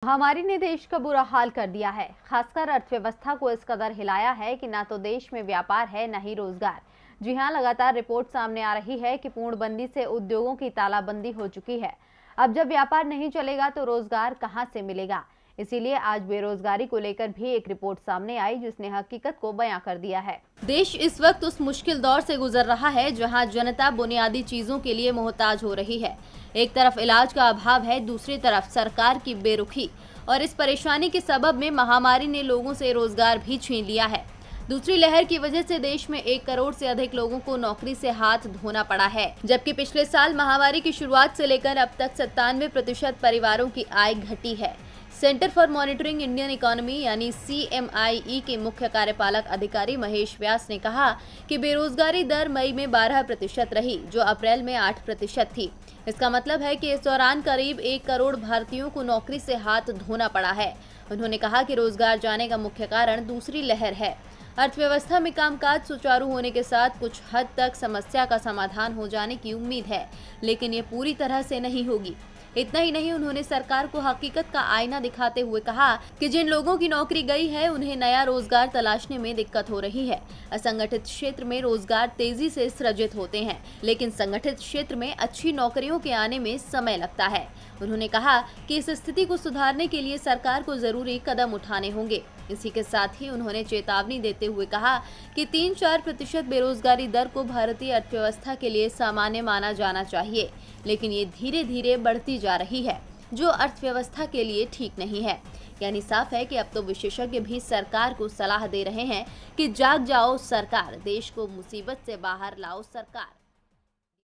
महामारी ने देश का बुरा हाल कर दिया है। खासकर अर्थव्यवस्था को इस कदर हिलाया है कि ना तो देश में व्यापार है, न ही रोजगार। जी हां, लगातार रिपोर्ट सामने आ रही है कि पूर्णबंदी से उद्योगों की तालाबंदी हो चुकी है। अब जब व्यापार नहीं चलेगा तो रोजगार कहां से मिलेगा। इसीलिए आज बेरोजगारी को लेकर भी एक रिपोर्ट सामने आई, जिसने हकीकत को बयां कर दिया है। देश इस वक्त उस मुश्किल दौर से गुजर रहा है जहां जनता बुनियादी चीजों के लिए मोहताज हो रही है। एक तरफ इलाज का अभाव है, दूसरी तरफ सरकार की बेरुखी, और इस परेशानी के सबब में महामारी ने लोगों से रोजगार भी छीन लिया है। दूसरी लहर की वजह से देश में 1 करोड़ से अधिक लोगों को नौकरी से हाथ धोना पड़ा है, जबकि पिछले साल महामारी की शुरुआत से लेकर अब तक 97% परिवारों की आय घटी है। Centre for monitoring Indian economy यानी CMIE के मुख्य कार्यपालक अधिकारी महेश व्यास ने कहा कि बेरोजगारी दर मई में 12% रही, जो अप्रैल में 8% थी। इसका मतलब है कि इस दौरान करीब 1 करोड़ भारतीयों को नौकरी से हाथ धोना पड़ा है। उन्होंने कहा कि रोजगार जाने का मुख्य कारण दूसरी लहर है। अर्थव्यवस्था में कामकाज सुचारू होने के साथ कुछ हद तक समस्या का समाधान हो जाने की उम्मीद है, लेकिन ये पूरी तरह से नहीं होगी। इतना ही नहीं, उन्होंने सरकार को हकीकत का आईना दिखाते हुए कहा कि जिन लोगों की नौकरी गई है उन्हें नया रोजगार तलाशने में दिक्कत हो रही है। असंगठित क्षेत्र में रोजगार तेजी से सृजित होते हैं, लेकिन संगठित क्षेत्र में अच्छी नौकरियों के आने में समय लगता है। उन्होंने कहा कि इस स्थिति को सुधारने के लिए सरकार को जरूरी कदम उठाने होंगे। इसी के साथ ही उन्होंने चेतावनी देते हुए कहा कि 3-4% बेरोजगारी दर को भारतीय अर्थव्यवस्था के लिए सामान्य माना जाना चाहिए, लेकिन ये धीरे धीरे बढ़ती जा रही है, जो अर्थव्यवस्था के लिए ठीक नहीं है। यानी साफ है कि अब तो विशेषज्ञ भी सरकार को सलाह दे रहे हैं कि जाग जाओ सरकार, देश को मुसीबत से बाहर लाओ सरकार।